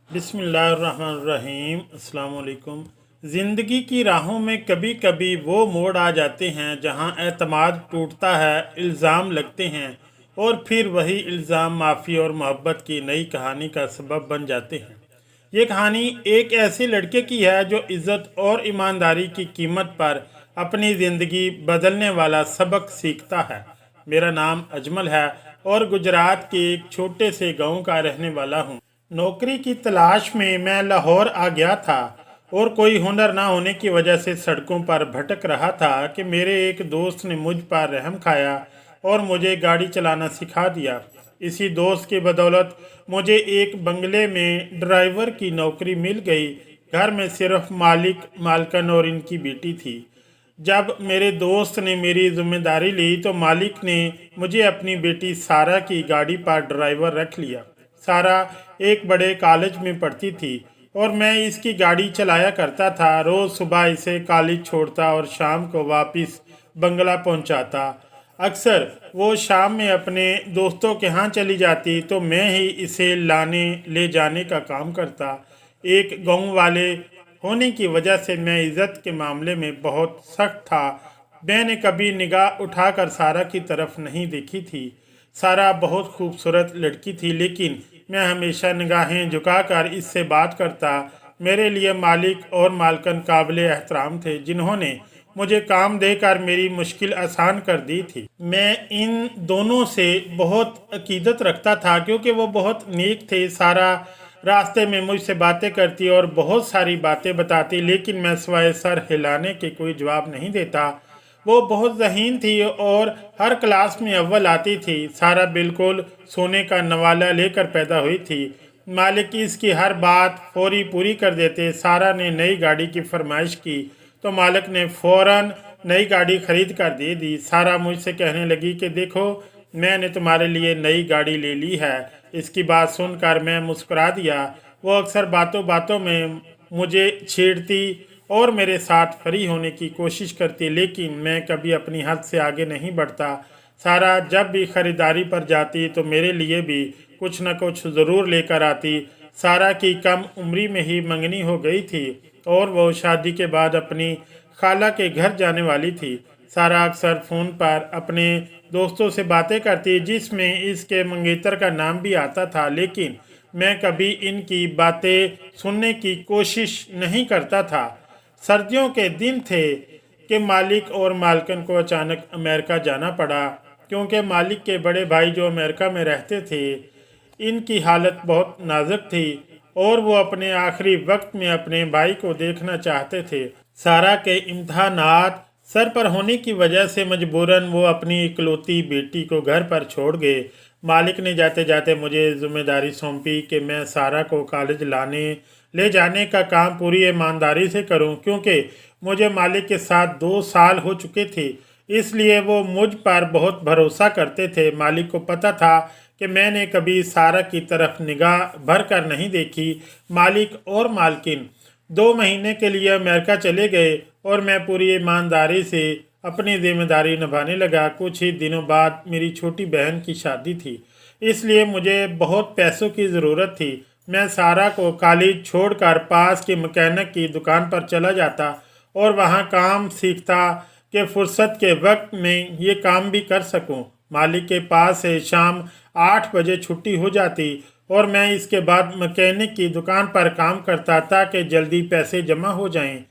बिस्मिल्लाहिर्रहमानिर्रहीम। अस्सलाम वालेकुम। ज़िंदगी की राहों में कभी कभी वो मोड़ आ जाते हैं जहां एतमाद टूटता है, इल्ज़ाम लगते हैं और फिर वही इल्ज़ाम माफ़ी और मोहब्बत की नई कहानी का सबब बन जाते हैं। ये कहानी एक ऐसे लड़के की है जो इज़्ज़त और ईमानदारी की कीमत पर अपनी ज़िंदगी बदलने वाला सबक सीखता है। मेरा नाम अजमल है और गुजरात के एक छोटे से गांव का रहने वाला हूँ। नौकरी की तलाश में मैं लाहौर आ गया था और कोई हुनर ना होने की वजह से सड़कों पर भटक रहा था कि मेरे एक दोस्त ने मुझ पर रहम खाया और मुझे गाड़ी चलाना सिखा दिया। इसी दोस्त की बदौलत मुझे एक बंगले में ड्राइवर की नौकरी मिल गई। घर में सिर्फ मालिक, मालकन और इनकी बेटी थी। जब मेरे दोस्त ने मेरी जिम्मेदारी ली तो मालिक ने मुझे अपनी बेटी सारा की गाड़ी पर ड्राइवर रख लिया। सारा एक बड़े कॉलेज में पढ़ती थी और मैं इसकी गाड़ी चलाया करता था। रोज़ सुबह इसे कॉलेज छोड़ता और शाम को वापस बंगला पहुंचाता। अक्सर वो शाम में अपने दोस्तों के यहाँ चली जाती तो मैं ही इसे लाने ले जाने का काम करता। एक गांव वाले होने की वजह से मैं इज़्ज़त के मामले में बहुत सख्त था। मैंने कभी निगाह उठाकर सारा की तरफ नहीं देखी थी। सारा बहुत खूबसूरत लड़की थी, लेकिन मैं हमेशा निगाहें झुकाकर इससे बात करता। मेरे लिए मालिक और मालकन काबिल एहतराम थे, जिन्होंने मुझे काम देकर मेरी मुश्किल आसान कर दी थी। मैं इन दोनों से बहुत अकीदत रखता था क्योंकि वो बहुत नेक थे। सारा रास्ते में मुझसे बातें करती और बहुत सारी बातें बताती, लेकिन मैं सिवाय सर हिलाने के कोई जवाब नहीं देता। वो बहुत ज़हीन थी और हर क्लास में अव्वल आती थी। सारा बिल्कुल सोने का नवाला लेकर पैदा हुई थी। मालिक इसकी हर बात फौरी पूरी कर देते। सारा ने नई गाड़ी की फरमाइश की तो मालिक ने फ़ौरन नई गाड़ी खरीद कर दे दी। सारा मुझसे कहने लगी कि देखो, मैंने तुम्हारे लिए नई गाड़ी ले ली है। इसकी बात सुनकर मैं मुस्कुरा दिया। वो अक्सर बातों बातों में मुझे छेड़ती और मेरे साथ फ्री होने की कोशिश करती, लेकिन मैं कभी अपनी हद से आगे नहीं बढ़ता। सारा जब भी ख़रीदारी पर जाती तो मेरे लिए भी कुछ न कुछ ज़रूर लेकर आती। सारा की कम उम्री में ही मंगनी हो गई थी और वो शादी के बाद अपनी खाला के घर जाने वाली थी। सारा अक्सर फ़ोन पर अपने दोस्तों से बातें करती, जिसमें इसके मंगेतर का नाम भी आता था, लेकिन मैं कभी इनकी बातें सुनने की कोशिश नहीं करता था। सर्दियों के दिन थे कि मालिक और मालकन को अचानक अमेरिका जाना पड़ा, क्योंकि मालिक के बड़े भाई जो अमेरिका में रहते थे, इनकी हालत बहुत नाजुक थी और वो अपने आखिरी वक्त में अपने भाई को देखना चाहते थे। सारा के इम्तहानात सर पर होने की वजह से मजबूरन वो अपनी इकलौती बेटी को घर पर छोड़ गए। मालिक ने जाते जाते मुझे जिम्मेदारी सौंपी कि मैं सारा को कॉलेज लाने ले जाने का काम पूरी ईमानदारी से करूं, क्योंकि मुझे मालिक के साथ 2 साल हो चुके थे। इसलिए वो मुझ पर बहुत भरोसा करते थे। मालिक को पता था कि मैंने कभी सारा की तरफ निगाह भर कर नहीं देखी। मालिक और मालकिन 2 महीने के लिए अमेरिका चले गए और मैं पूरी ईमानदारी से अपनी जिम्मेदारी निभाने लगा। कुछ ही दिनों बाद मेरी छोटी बहन की शादी थी, इसलिए मुझे बहुत पैसों की ज़रूरत थी। मैं सारा को कॉलेज छोड़कर पास के मैकेनिक की दुकान पर चला जाता और वहां काम सीखता कि फुर्सत के वक्त में ये काम भी कर सकूं। मालिक के पास से शाम 8 बजे छुट्टी हो जाती और मैं इसके बाद मैकेनिक की दुकान पर काम करता ताकि जल्दी पैसे जमा हो जाएं।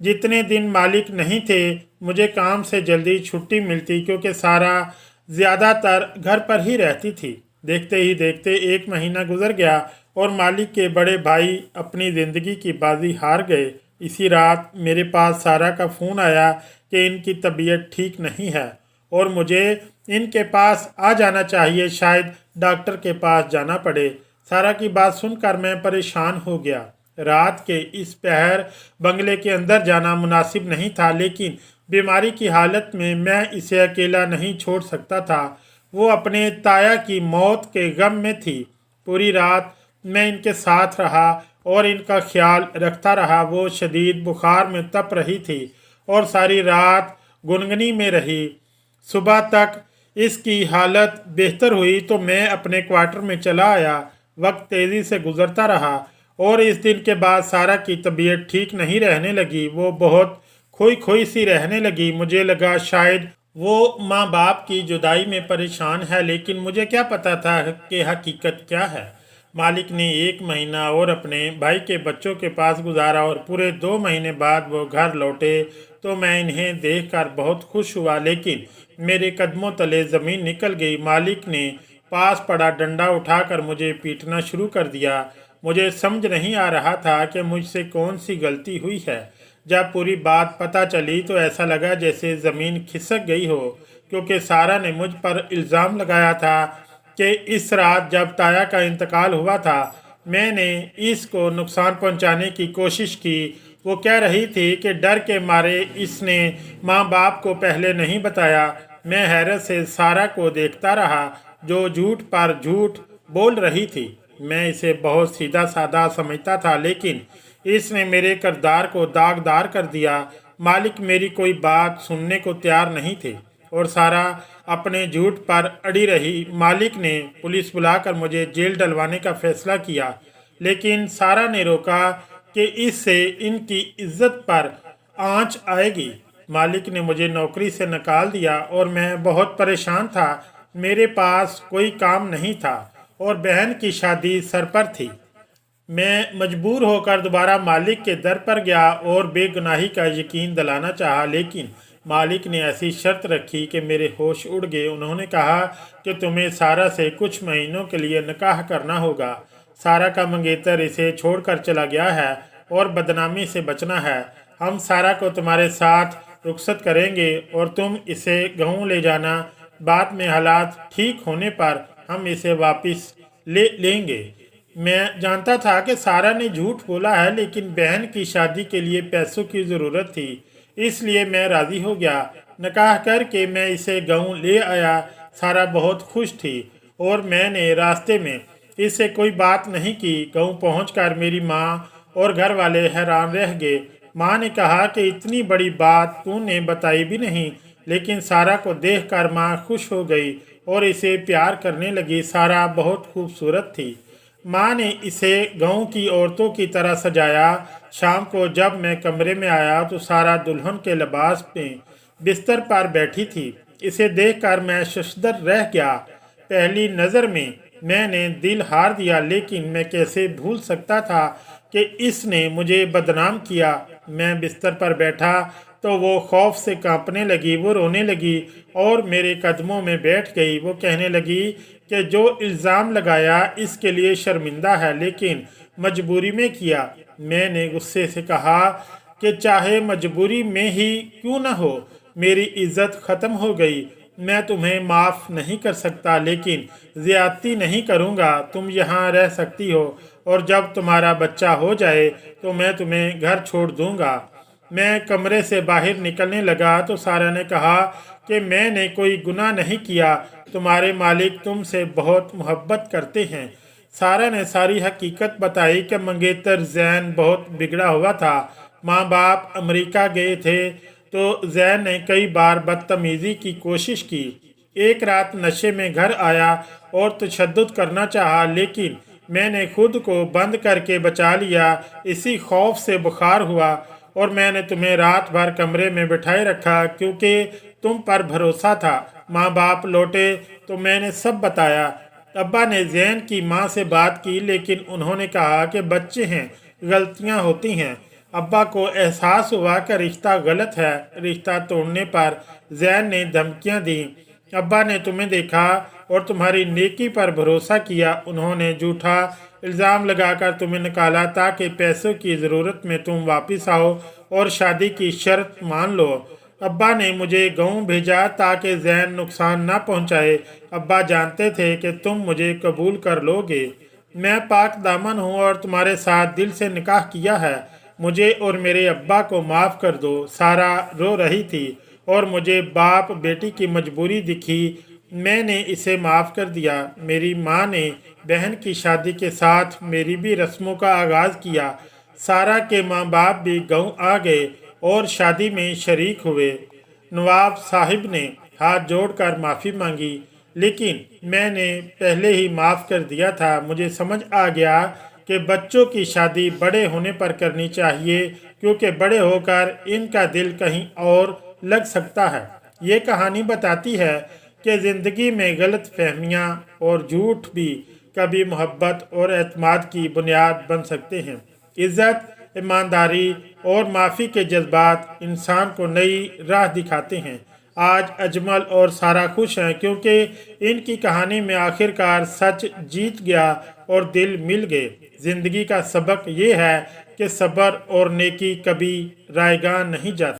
जितने दिन मालिक नहीं थे, मुझे काम से जल्दी छुट्टी मिलती, क्योंकि सारा ज़्यादातर घर पर ही रहती थी। देखते ही देखते 1 महीना गुजर गया और मालिक के बड़े भाई अपनी ज़िंदगी की बाजी हार गए। इसी रात मेरे पास सारा का फ़ोन आया कि इनकी तबीयत ठीक नहीं है और मुझे इनके पास आ जाना चाहिए, शायद डॉक्टर के पास जाना पड़े। सारा की बात सुनकर मैं परेशान हो गया। रात के इस पहर बंगले के अंदर जाना मुनासिब नहीं था, लेकिन बीमारी की हालत में मैं इसे अकेला नहीं छोड़ सकता था। वो अपने ताया की मौत के गम में थी। पूरी रात मैं इनके साथ रहा और इनका ख्याल रखता रहा। वो शदीद बुखार में तप रही थी और सारी रात गुनगुनी में रही। सुबह तक इसकी हालत बेहतर हुई तो मैं अपने क्वार्टर में चला आया। वक्त तेज़ी से गुजरता रहा और इस दिन के बाद सारा की तबीयत ठीक नहीं रहने लगी। वो बहुत खोई खोई सी रहने लगी। मुझे लगा शायद वो माँ बाप की जुदाई में परेशान है, लेकिन मुझे क्या पता था कि हकीकत क्या है। मालिक ने 1 महीना और अपने भाई के बच्चों के पास गुजारा और पूरे 2 महीने बाद वो घर लौटे तो मैं इन्हें देखकर बहुत खुश हुआ, लेकिन मेरे कदमों तले ज़मीन निकल गई। मालिक ने पास पड़ा डंडा उठाकर मुझे पीटना शुरू कर दिया। मुझे समझ नहीं आ रहा था कि मुझसे कौन सी गलती हुई है। जब पूरी बात पता चली तो ऐसा लगा जैसे ज़मीन खिसक गई हो, क्योंकि सारा ने मुझ पर इल्ज़ाम लगाया था कि इस रात जब ताया का इंतकाल हुआ था मैंने इसको नुकसान पहुंचाने की कोशिश की। वो कह रही थी कि डर के मारे इसने माँ बाप को पहले नहीं बताया। मैं हैरत से सारा को देखता रहा जो झूठ पर झूठ बोल रही थी। मैं इसे बहुत सीधा साधा समझता था, लेकिन इसने मेरे किरदार को दागदार कर दिया। मालिक मेरी कोई बात सुनने को तैयार नहीं थे और सारा अपने झूठ पर अड़ी रही। मालिक ने पुलिस बुलाकर मुझे जेल डलवाने का फैसला किया, लेकिन सारा ने रोका कि इससे इनकी इज्जत पर आंच आएगी। मालिक ने मुझे नौकरी से निकाल दिया और मैं बहुत परेशान था। मेरे पास कोई काम नहीं था और बहन की शादी सर पर थी। मैं मजबूर होकर दोबारा मालिक के दर पर गया और बेगुनाही का यकीन दिलाना चाहा, लेकिन मालिक ने ऐसी शर्त रखी कि मेरे होश उड़ गए। उन्होंने कहा कि तुम्हें सारा से कुछ महीनों के लिए निकाह करना होगा। सारा का मंगेतर इसे छोड़कर चला गया है और बदनामी से बचना है। हम सारा को तुम्हारे साथ रुखसत करेंगे और तुम इसे गाँव ले जाना। बाद में हालात ठीक होने पर हम इसे वापस ले लेंगे। मैं जानता था कि सारा ने झूठ बोला है, लेकिन बहन की शादी के लिए पैसों की ज़रूरत थी, इसलिए मैं राज़ी हो गया। निकाह करके मैं इसे गाँव ले आया। सारा बहुत खुश थी और मैंने रास्ते में इससे कोई बात नहीं की। गाँव पहुंचकर मेरी माँ और घर वाले हैरान रह गए। माँ ने कहा कि इतनी बड़ी बात तूने बताई भी नहीं, लेकिन सारा को देखकर माँ खुश हो गई और इसे प्यार करने लगी। सारा बहुत खूबसूरत थी। माँ ने इसे गांव की औरतों की तरह सजाया। शाम को जब मैं कमरे में आया तो सारा दुल्हन के लिबास में बिस्तर पर बैठी थी। इसे देखकर मैं शशदर रह गया। पहली नज़र में मैंने दिल हार दिया, लेकिन मैं कैसे भूल सकता था कि इसने मुझे बदनाम किया। मैं बिस्तर पर बैठा तो वो खौफ से कांपने लगी। वो रोने लगी और मेरे कदमों में बैठ गई। वो कहने लगी कि जो इल्ज़ाम लगाया इसके लिए शर्मिंदा है, लेकिन मजबूरी में किया। मैंने गुस्से से कहा कि चाहे मजबूरी में ही क्यों न हो, मेरी इज्जत ख़त्म हो गई। मैं तुम्हें माफ़ नहीं कर सकता, लेकिन ज़्यादती नहीं करूँगा। तुम यहाँ रह सकती हो और जब तुम्हारा बच्चा हो जाए तो मैं तुम्हें घर छोड़ दूँगा। मैं कमरे से बाहर निकलने लगा तो सारा ने कहा कि मैंने कोई गुनाह नहीं किया। तुम्हारे मालिक तुमसे बहुत मोहब्बत करते हैं। सारा ने सारी हकीकत बताई कि मंगेतर जैन बहुत बिगड़ा हुआ था। माँ बाप अमेरिका गए थे तो जैन ने कई बार बदतमीज़ी की कोशिश की। एक रात नशे में घर आया और तशद्दुद करना चाहा, लेकिन मैंने खुद को बंद करके बचा लिया। इसी खौफ से बुखार हुआ और मैंने तुम्हें रात भर कमरे में बिठाए रखा क्योंकि तुम पर भरोसा था। माँ बाप लौटे तो मैंने सब बताया। अब्बा ने जैन की माँ से बात की, लेकिन उन्होंने कहा कि बच्चे हैं, गलतियाँ होती हैं। अब्बा को एहसास हुआ कि रिश्ता गलत है। रिश्ता तोड़ने पर जैन ने धमकियाँ दी। अब्बा ने तुम्हें देखा और तुम्हारी नेकी पर भरोसा किया। उन्होंने झूठा इल्ज़ाम लगाकर तुम्हें निकाला ताकि पैसों की ज़रूरत में तुम वापस आओ और शादी की शर्त मान लो। अब्बा ने मुझे गाँव भेजा ताकि जैन नुकसान ना पहुँचाए। अब्बा जानते थे कि तुम मुझे कबूल कर लोगे। मैं पाक दामन हूँ और तुम्हारे साथ दिल से निकाह किया है। मुझे और मेरे अब्बा को माफ़ कर दो। सारा रो रही थी और मुझे बाप बेटी की मजबूरी दिखी। मैंने इसे माफ़ कर दिया। मेरी माँ ने बहन की शादी के साथ मेरी भी रस्मों का आगाज़ किया। सारा के माँ बाप भी गाँव आ गए और शादी में शरीक हुए। नवाब साहिब ने हाथ जोड़कर माफ़ी मांगी, लेकिन मैंने पहले ही माफ़ कर दिया था। मुझे समझ आ गया کہ بچوں کی شادی بڑے ہونے پر کرنی چاہیے کیونکہ بڑے ہو کر ان کا دل کہیں اور لگ سکتا ہے۔ یہ کہانی بتاتی ہے کہ زندگی میں غلط فہمیاں اور جھوٹ بھی کبھی محبت اور اعتماد کی بنیاد بن سکتے ہیں۔ عزت، ایمانداری اور معافی کے جذبات انسان کو نئی راہ دکھاتے ہیں۔ آج اجمل اور سارا خوش ہیں کیونکہ ان کی کہانی میں آخر کار سچ جیت گیا اور دل مل گئے۔ زندگی کا سبق یہ ہے کہ صبر اور نیکی کبھی رائیگاں نہیں جاتی۔